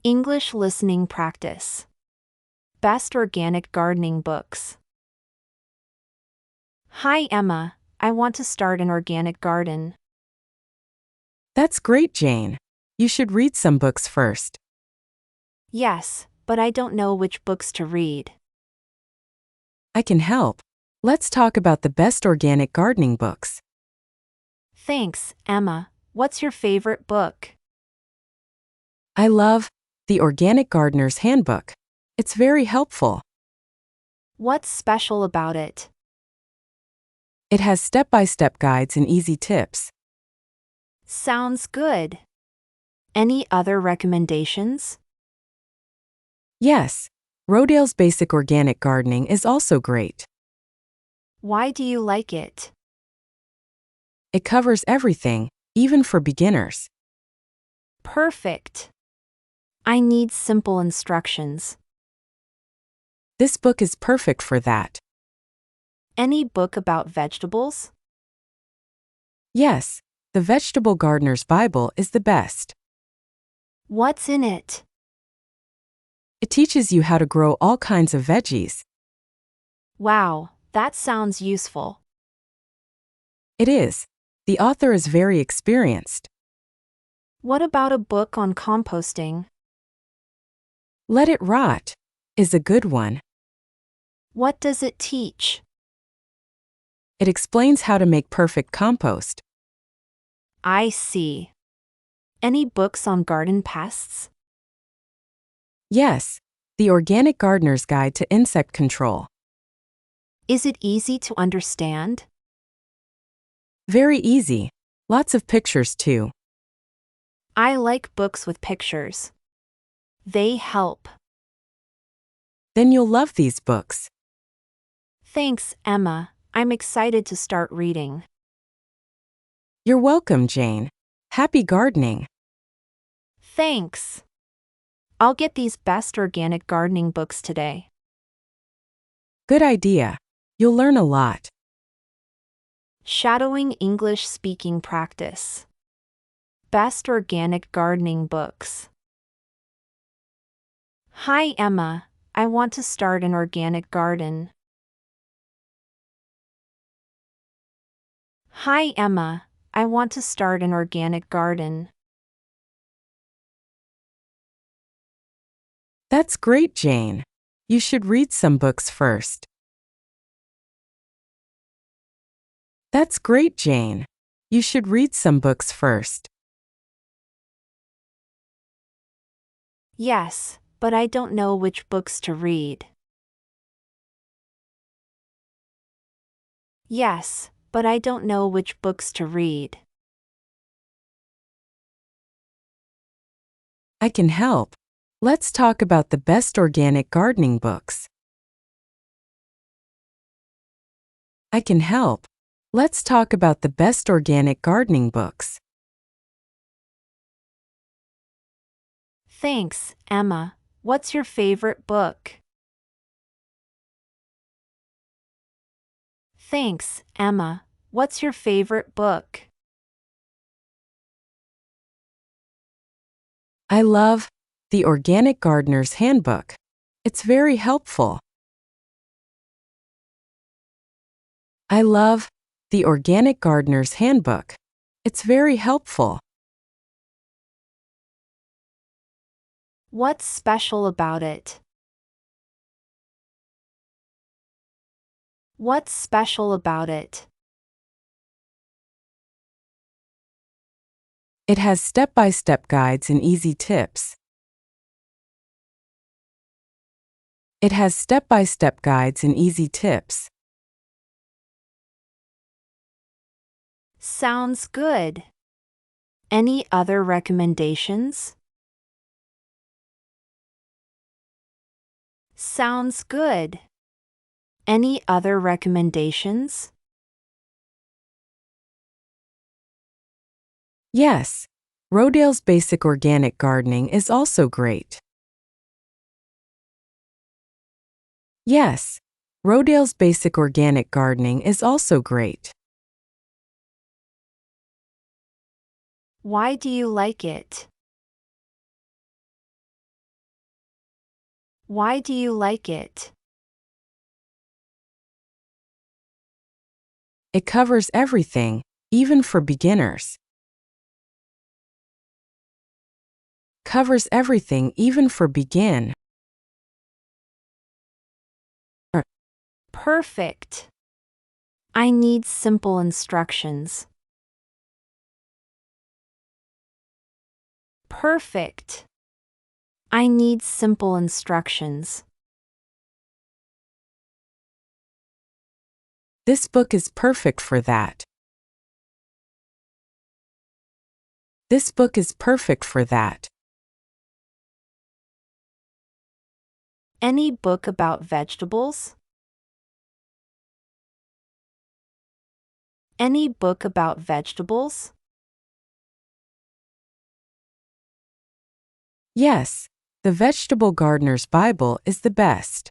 English listening practice. Best organic gardening books. Hi Emma, I want to start an organic garden. That's great, Jane. You should read some books first. Yes, but I don't know which books to read. I can help. Let's talk about the best organic gardening books. Thanks, Emma. What's your favorite book? I love The Organic Gardener's Handbook. It's very helpful. What's special about it? It has step-by-step guides and easy tips. Sounds good. Any other recommendations? Yes, Rodale's Basic Organic Gardening is also great. Why do you like it? It covers everything, even for beginners. Perfect. I need simple instructions. This book is perfect for that. Any book about vegetables? Yes, The Vegetable Gardener's Bible is the best. What's in it? It teaches you how to grow all kinds of veggies. Wow, that sounds useful. It is. The author is very experienced. What about a book on composting? Let It Rot is a good one. What does it teach? It explains how to make perfect compost. I see. Any books on garden pests? Yes, The Organic Gardener's Guide to Insect Control. Is it easy to understand? Very easy. Lots of pictures too. I like books with pictures. They help. Then you'll love these books. Thanks, Emma. I'm excited to start reading. You're welcome, Jane. Happy gardening. Thanks. I'll get these best organic gardening books today. Good idea. You'll learn a lot. Shadowing English speaking practice. Best organic gardening books. Hi Emma, I want to start an organic garden. Hi Emma, I want to start an organic garden. That's great, Jane. You should read some books first. That's great, Jane. You should read some books first. Yes, but I don't know which books to read. Yes, but I don't know which books to read. I can help. Let's talk about the best organic gardening books. I can help. Let's talk about the best organic gardening books. Thanks, Emma. What's your favorite book? Thanks, Emma. What's your favorite book? I love The Organic Gardener's Handbook. It's very helpful. I love The Organic Gardener's Handbook. It's very helpful. What's special about it? What's special about it? It has step-by-step guides and easy tips. It has step-by-step guides and easy tips. Sounds good. Any other recommendations? Sounds good. Any other recommendations? Yes, Rodale's Basic Organic Gardening is also great. Yes, Rodale's Basic Organic Gardening is also great. Why do you like it? Why do you like it? It covers everything, even for beginners. Covers everything even for begin. Perfect. I need simple instructions. Perfect. I need simple instructions. This book is perfect for that. This book is perfect for that. Any book about vegetables? Any book about vegetables? Yes, the Vegetable Gardener's Bible is the best.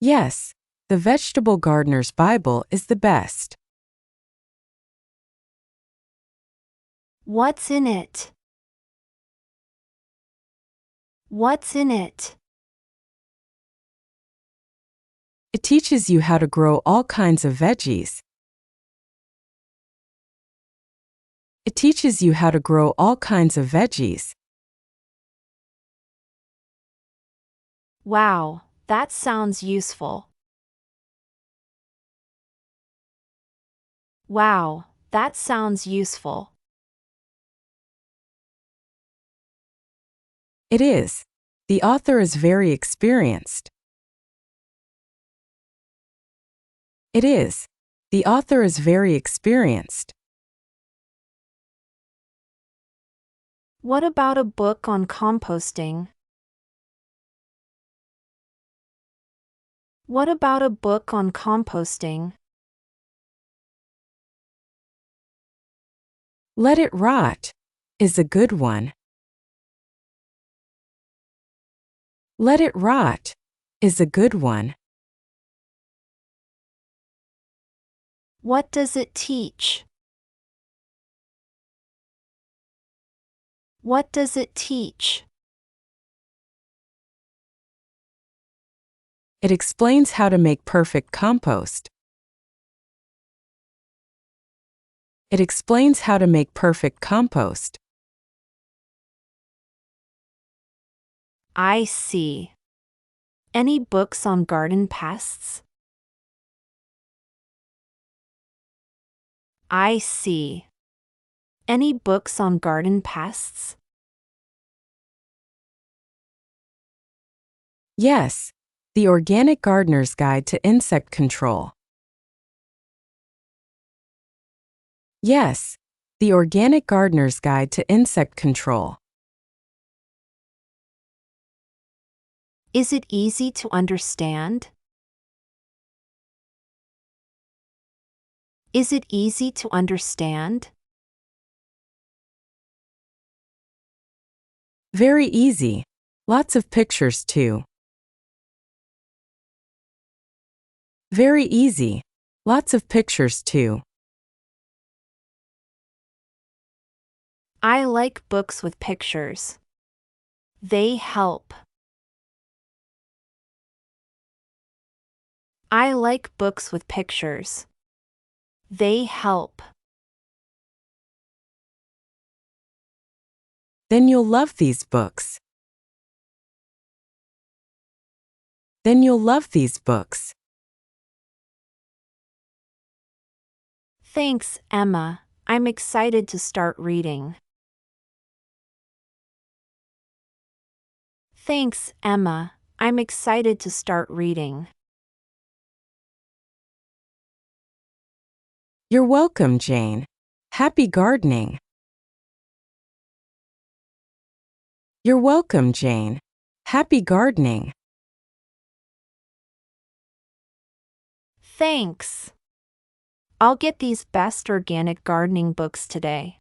Yes, the Vegetable Gardener's Bible is the best. What's in it? What's in it? It teaches you how to grow all kinds of veggies. It teaches you how to grow all kinds of veggies. Wow, that sounds useful. Wow, that sounds useful. It is. The author is very experienced. It is. The author is very experienced. What about a book on composting? What about a book on composting? Let It Rot is a good one. Let It Rot is a good one. What does it teach? What does it teach? It explains how to make perfect compost. It explains how to make perfect compost. I see. Any books on garden pests? I see. Any books on garden pests? Yes, The Organic Gardener's Guide to Insect Control. Yes, The Organic Gardener's Guide to Insect Control. Is it easy to understand? Is it easy to understand? Very easy. Lots of pictures too. Very easy. Lots of pictures too. I like books with pictures. They help. I like books with pictures. They help. Then you'll love these books. Then you'll love these books. Thanks, Emma. I'm excited to start reading. Thanks, Emma. I'm excited to start reading. You're welcome, Jane. Happy gardening. You're welcome, Jane. Happy gardening. Thanks. I'll get these best organic gardening books today.